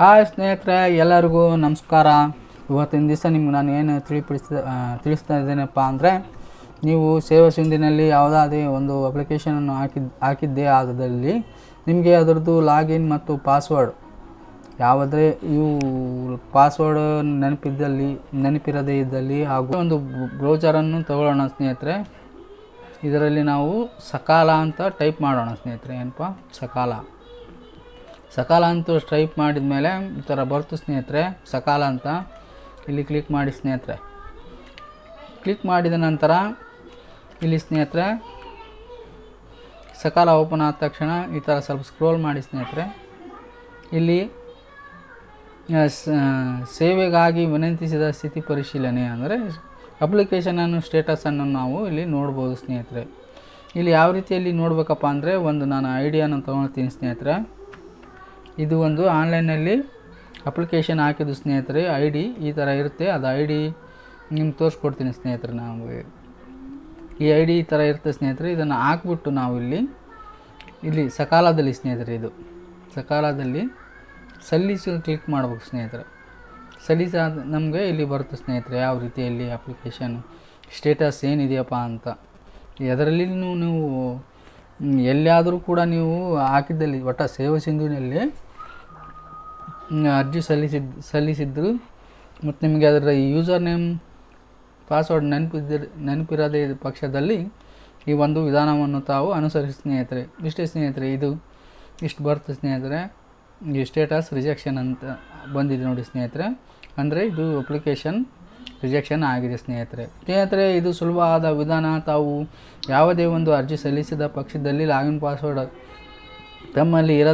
Hi ಸ್ನೇಹಿತರೆ, ಎಲ್ಲರಿಗೂ ನಮಸ್ಕಾರ. ಇವತ್ತಿನ ದಿವಸ ನಿಮ್ಗೆ ನಾನು ಏನು ತಿಳಿಸ್ತಾ ಇದ್ದೇನಪ್ಪ ಅಂದರೆ, ನೀವು ಸೇವಾ ಸಿಂಧುನಲ್ಲಿ ಯಾವುದಾದೇ ಒಂದು ಅಪ್ಲಿಕೇಶನನ್ನು ಹಾಕಿದ್ದೇ ಆದಲ್ಲಿ ನಿಮಗೆ ಅದರದ್ದು ಲಾಗಿನ್ ಮತ್ತು ಪಾಸ್ವರ್ಡ್ ಯಾವುದೇ ಇವು ಪಾಸ್ವರ್ಡ್ ನೆನಪಿರದೇ ಇದ್ದಲ್ಲಿ ಹಾಗೂ ಒಂದು ಬ್ರೌಸರನ್ನು ತಗೊಳ್ಳೋಣ ಸ್ನೇಹಿತರೆ. ಇದರಲ್ಲಿ ನಾವು ಸಕಾಲ ಅಂತ ಟೈಪ್ ಮಾಡೋಣ ಸ್ನೇಹಿತರೆ. ಏನಪ್ಪ ಸಕಾಲ ಅಂತ ಟೈಪ್ ಮಾಡಿದ ಮೇಲೆ ಈ ಥರ ಬರ್ತು ಸ್ನೇಹಿತರೆ, ಸಕಾಲ ಅಂತ. ಇಲ್ಲಿ ಕ್ಲಿಕ್ ಮಾಡಿ ಸ್ನೇಹಿತರೆ. ಕ್ಲಿಕ್ ಮಾಡಿದ ನಂತರ ಇಲ್ಲಿ ಸ್ನೇಹಿತರೆ ಸಕಾಲ ಓಪನ್ ಆದ ತಕ್ಷಣ ಈ ಥರ ಸ್ವಲ್ಪ ಸ್ಕ್ರೋಲ್ ಮಾಡಿ ಸ್ನೇಹಿತರೆ. ಇಲ್ಲಿ ಸೇವೆಗಾಗಿ ವಿನಂತಿಸಿದ ಸ್ಥಿತಿ ಪರಿಶೀಲನೆ ಅಂದರೆ ಅಪ್ಲಿಕೇಶನನ್ನು ಸ್ಟೇಟಸನ್ನು ನಾವು ಇಲ್ಲಿ ನೋಡ್ಬೋದು ಸ್ನೇಹಿತರೆ. ಇಲ್ಲಿ ಯಾವ ರೀತಿಯಲ್ಲಿ ನೋಡಬೇಕಪ್ಪ ಅಂದರೆ, ಒಂದು ನಾನು ಐಡಿಯಾನ ತೊಗೊಳ್ತೀನಿ ಸ್ನೇಹಿತರೆ. ಇದು ಒಂದು ಆನ್ಲೈನಲ್ಲಿ ಅಪ್ಲಿಕೇಶನ್ ಹಾಕಿದ್ದು ಸ್ನೇಹಿತರೆ. ID ಈ ಥರ ಇರುತ್ತೆ. ಅದು ID ನಿಮ್ಗೆ ತೋರಿಸ್ಕೊಡ್ತೀನಿ ಸ್ನೇಹಿತರೆ. ನಾವು ಈ ID ಈ ಥರ ಇರುತ್ತೆ ಸ್ನೇಹಿತರೆ. ಇದನ್ನು ಹಾಕ್ಬಿಟ್ಟು ನಾವು ಇಲ್ಲಿ ಸಕಾಲದಲ್ಲಿ ಸ್ನೇಹಿತರೆ, ಇದು ಸಕಾಲದಲ್ಲಿ ಸಲ್ಲಿಸು ಕ್ಲಿಕ್ ಮಾಡ್ಬೇಕು ಸ್ನೇಹಿತರೆ. ಸಲ್ಲಿಸಾದ ನಮಗೆ ಇಲ್ಲಿ ಬರುತ್ತೆ ಸ್ನೇಹಿತರೆ, ಯಾವ ರೀತಿಯಲ್ಲಿ ಅಪ್ಲಿಕೇಶನ್ ಸ್ಟೇಟಸ್ ಏನಿದೆಯಪ್ಪ ಅಂತ. ಅದರಲ್ಲಿ ನೀವು ಎಲ್ಲಿಯಾದರೂ ಕೂಡ ನೀವು ಹಾಕಿದ್ದಲ್ಲಿ ಒಟ್ಟು ಸೇವಾ ಸಿಂಧುವಿನಲ್ಲಿ ಅರ್ಜಿ ಸಲ್ಲಿಸಿದ್ರು ಮತ್ತು ನಿಮಗೆ ಅದರ ಯೂಸರ್ ನೇಮ್ ಪಾಸ್ವರ್ಡ್ ನೆನಪಿರದೇ ಪಕ್ಷದಲ್ಲಿ ಈ ಒಂದು ವಿಧಾನವನ್ನು ತಾವು ಅನುಸರಿಸಿ ಸ್ನೇಹಿತರೆ. ಇಷ್ಟೇ ಸ್ನೇಹಿತರೆ, ಇಷ್ಟು ಬರುತ್ತೆ ಸ್ನೇಹಿತರೆ. ಈ ಸ್ಟೇಟಸ್ ರಿಜೆಕ್ಷನ್ ಅಂತ ಬಂದಿದೆ ನೋಡಿ ಸ್ನೇಹಿತರೆ. ಅಂದರೆ ಇದು ಅಪ್ಲಿಕೇಶನ್ ರಿಜೆಕ್ಷನ್ ಆಗಿದೆ ಸ್ನೇಹಿತರೆ. ಇದು ಸುಲಭವಾದ ವಿಧಾನ. ತಾವು ಯಾವುದೇ ಒಂದು ಅರ್ಜಿ ಸಲ್ಲಿಸಿದ ಪಕ್ಷದಲ್ಲಿ ಲಾಗಿನ್ ಪಾಸ್ವರ್ಡ್ ತಮ್ಮಲ್ಲಿ ಇರದೇ